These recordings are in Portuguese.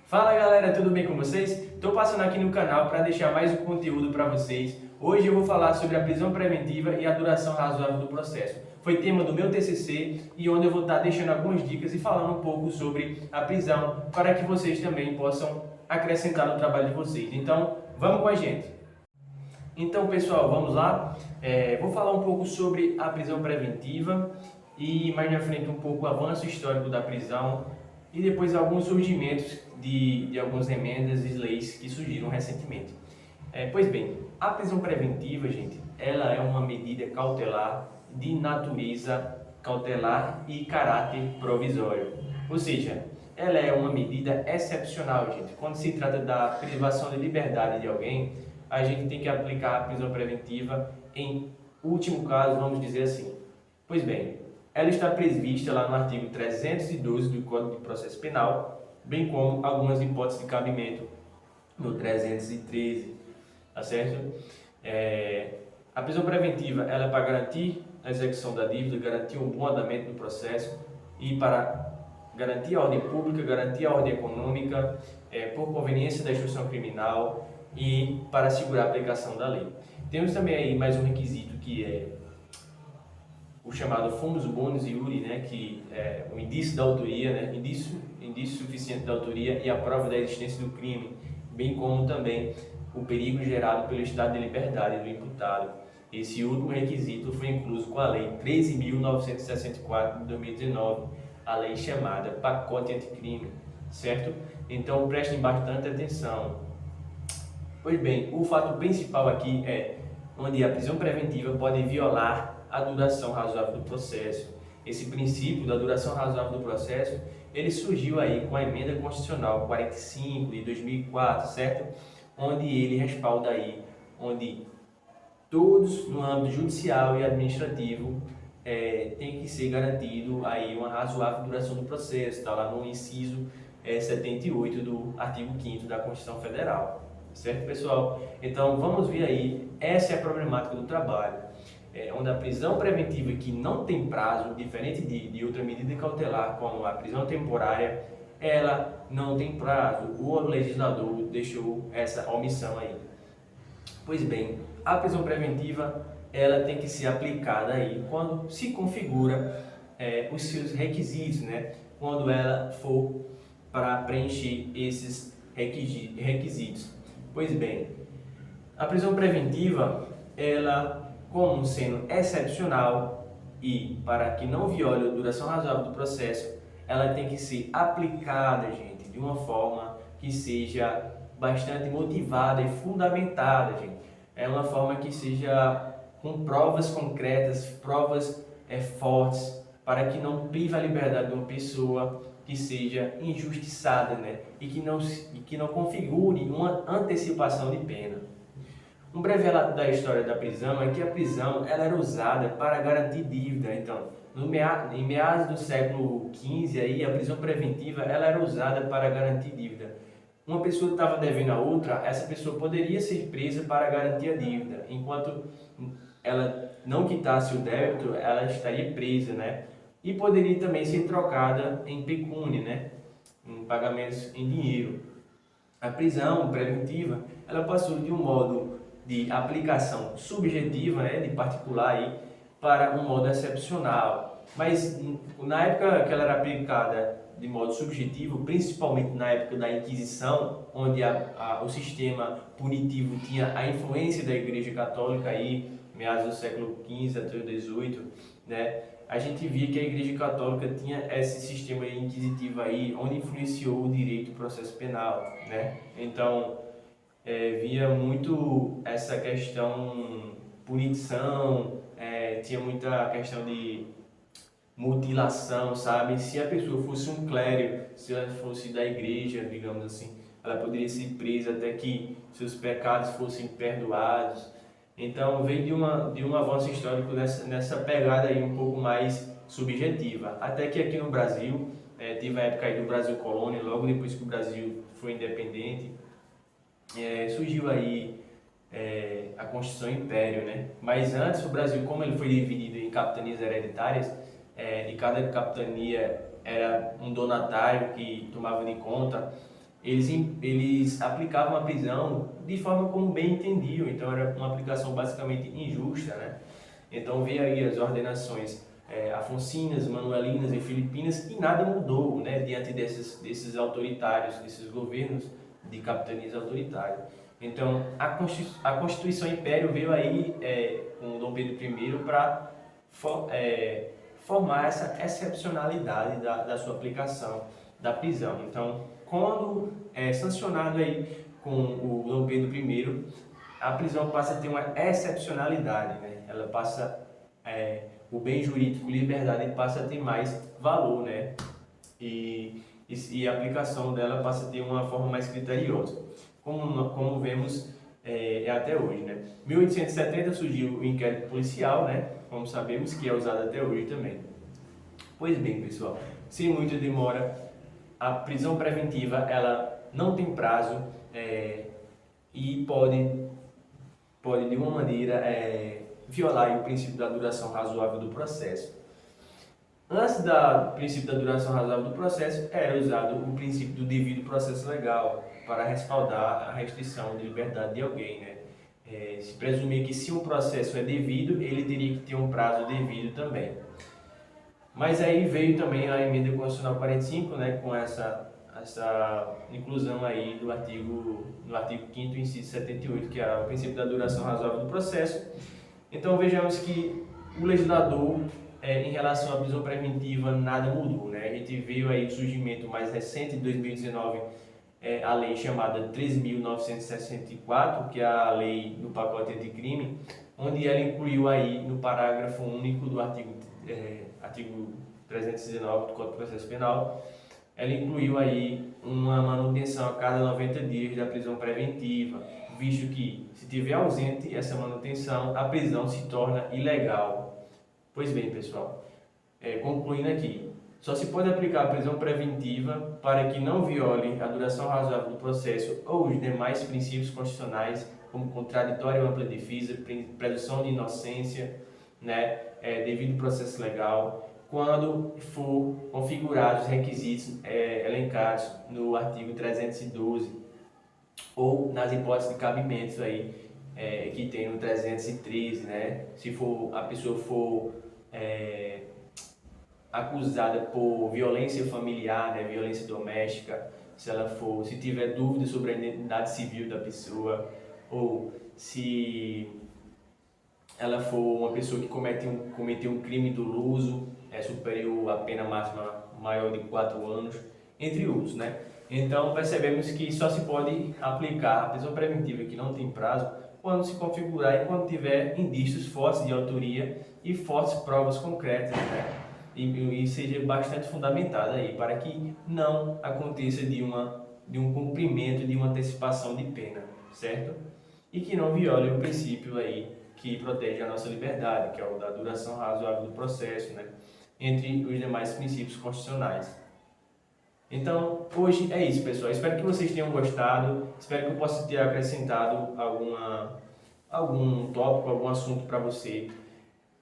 Fala galera, tudo bem com vocês? Estou passando aqui no canal para deixar mais um conteúdo para vocês. Hoje eu vou falar sobre a prisão preventiva e a duração razoável do processo. Foi tema do meu TCC e onde eu vou estar deixando algumas dicas e falando um pouco sobre a prisão para que vocês também possam acrescentar no trabalho de vocês. Então, vamos com a gente! Então, pessoal, vamos lá. Vou falar um pouco sobre a prisão preventiva e mais na frente um pouco o avanço histórico da prisão e depois alguns surgimentos de algumas emendas e leis que surgiram recentemente. Pois bem, a prisão preventiva, gente, ela é uma medida cautelar de natureza cautelar e caráter provisório. Ou seja, ela é uma medida excepcional, gente. Quando se trata da privação de liberdade de alguém, a gente tem que aplicar a prisão preventiva em último caso, vamos dizer assim. Pois bem, ela está prevista lá no artigo 312 do Código de Processo Penal, bem como algumas hipóteses de cabimento no 313, tá certo? A prisão preventiva ela é para garantir a execução da dívida, garantir um bom andamento do processo e para garantir a ordem pública, garantir a ordem econômica, por conveniência da instrução criminal e para assegurar a aplicação da lei. Temos também aí mais um requisito que é o chamado fumus bonis iure, né, que é o indício da autoria, né, indício suficiente da autoria e a prova da existência do crime, bem como também o perigo gerado pelo estado de liberdade do imputado. Esse último requisito foi incluso com a Lei 13.964 de 2019, a lei chamada Pacote Anticrime, certo? Então prestem bastante atenção. Pois bem, o fato principal aqui é onde a prisão preventiva pode violar a duração razoável do processo. Esse princípio da duração razoável do processo, ele surgiu aí com a emenda constitucional 45 de 2004, certo? Onde ele respalda aí, onde todos no âmbito judicial e administrativo tem que ser garantido aí uma razoável duração do processo, está lá no inciso 78 do artigo 5º da Constituição Federal. Certo, pessoal? Então, vamos ver aí, essa é a problemática do trabalho, onde a prisão preventiva que não tem prazo, diferente de outra medida cautelar, como a prisão temporária, ela não tem prazo. O legislador deixou essa omissão aí. Pois bem, a prisão preventiva, ela tem que ser aplicada aí quando se configura os seus requisitos, né? Quando ela for para preencher esses requisitos. Pois bem, a prisão preventiva, ela, como sendo excepcional e para que não viole a duração razoável do processo, ela tem que ser aplicada, gente, de uma forma que seja bastante motivada e fundamentada, gente. É uma forma que seja com provas concretas, provas fortes, para que não prive a liberdade de uma pessoa que seja injustiçada, né? E que não configure uma antecipação de pena. Um breve relato da história da prisão é que a prisão ela era usada para garantir dívida. Então, em meados do século XV, aí, a prisão preventiva ela era usada para garantir dívida. Uma pessoa estava devendo a outra, essa pessoa poderia ser presa para garantir a dívida. Enquanto ela não quitasse o débito, ela estaria presa, né? E poderia também ser trocada em pecúnia, né? Em pagamentos em dinheiro. A prisão preventiva, ela passou de um modo de aplicação subjetiva, né, de particular aí, para um modo excepcional. Mas na época que ela era aplicada de modo subjetivo, principalmente na época da Inquisição, onde o sistema punitivo tinha a influência da Igreja Católica aí, meados do século XV até o XVIII, né? A gente via que a Igreja Católica tinha esse sistema inquisitivo aí, onde influenciou o direito do processo penal, né? Então, via muito essa questão punição, tinha muita questão de mutilação, sabe? Se a pessoa fosse um clérigo, se ela fosse da igreja, digamos assim, ela poderia ser presa até que seus pecados fossem perdoados. Então veio de um avanço histórico nessa pegada aí um pouco mais subjetiva. Até que aqui no Brasil, teve a época aí do Brasil colônia, logo depois que o Brasil foi independente, surgiu aí a Constituição Império, né? Mas antes o Brasil, como ele foi dividido em capitanias hereditárias, e cada capitania era um donatário que tomava de conta, eles aplicavam a prisão de forma como bem entendiam, então era uma aplicação basicamente injusta, né? Então veio aí as ordenações afonsinas, manuelinas e filipinas e nada mudou, né, diante desses autoritários, desses governos de capitanias autoritárias. Então a Constituição Império veio aí com Dom Pedro I para formar essa excepcionalidade da sua aplicação da prisão. Então, quando é sancionado aí com o Dom Pedro I, a prisão passa a ter uma excepcionalidade, né? Ela passa, o bem jurídico, liberdade, passa a ter mais valor, né? E a aplicação dela passa a ter uma forma mais criteriosa, como vemos até hoje, né? Em 1870 surgiu o inquérito policial, né? Como sabemos, que é usado até hoje também. Pois bem, pessoal, sem muita demora, a prisão preventiva ela não tem prazo e pode de uma maneira violar o princípio da duração razoável do processo. Antes do princípio da duração razoável do processo, era usado o princípio do devido processo legal para respaldar a restrição de liberdade de alguém, né? Se presumir que se um processo é devido, ele teria que ter um prazo devido também. Mas aí veio também a emenda constitucional 45, né, com essa inclusão aí no artigo 5º, inciso 78, que é o princípio da duração razoável do processo. Então vejamos que o legislador, em relação à prisão preventiva, nada mudou, né? A gente veio aí o surgimento mais recente, de 2019, a lei chamada 3.964, que é a lei do pacote anticrime, onde ela incluiu aí no parágrafo único do artigo 319 do Código de Processo Penal, ela incluiu aí uma manutenção a cada 90 dias da prisão preventiva, visto que, se tiver ausente essa manutenção, a prisão se torna ilegal. Pois bem, pessoal, concluindo aqui, só se pode aplicar a prisão preventiva para que não viole a duração razoável do processo ou os demais princípios constitucionais, como contraditório e ampla defesa, presunção de inocência, né, devido processo legal, quando for configurados os requisitos elencados no artigo 312 ou nas hipóteses de cabimentos aí que tem no 313, né? Se a pessoa for acusada por violência familiar, né, violência doméstica, se tiver dúvida sobre a identidade civil da pessoa, ou se ela for uma pessoa que cometeu um crime doloso, superior à pena máxima maior de 4 anos, entre outros, né? Então percebemos que só se pode aplicar a prisão preventiva que não tem prazo quando se configurar e quando tiver indícios fortes de autoria e fortes provas concretas, né? E seja bastante fundamentada aí para que não aconteça de um cumprimento, de uma antecipação de pena, certo? E que não viole o princípio aí que protege a nossa liberdade, que é o da duração razoável do processo, né? Entre os demais princípios constitucionais. Então, hoje é isso, pessoal. Espero que vocês tenham gostado. Espero que eu possa ter acrescentado algum tópico, algum assunto para você.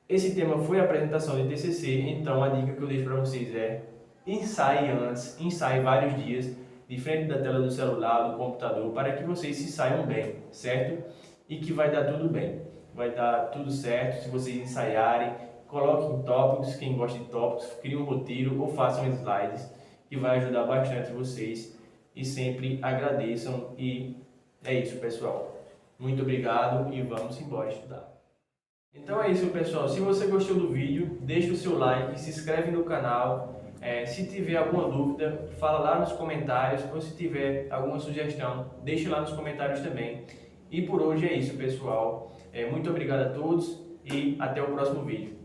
Esse tema foi a apresentação de TCC, então a dica que eu deixo para vocês é ensaie antes, ensaie vários dias, de frente da tela do celular, do computador, para que vocês se saiam bem, certo? E que vai dar tudo bem. Vai dar tudo certo se vocês ensaiarem. Coloquem tópicos, quem gosta de tópicos, criem um roteiro ou façam slides, que vai ajudar bastante vocês. E sempre agradeçam. E é isso, pessoal. Muito obrigado e vamos embora estudar. Então é isso, pessoal. Se você gostou do vídeo, deixa o seu like, se inscreve no canal. Se tiver alguma dúvida, fala lá nos comentários. Ou se tiver alguma sugestão, deixa lá nos comentários também. E por hoje é isso, pessoal. Muito obrigado a todos e até o próximo vídeo.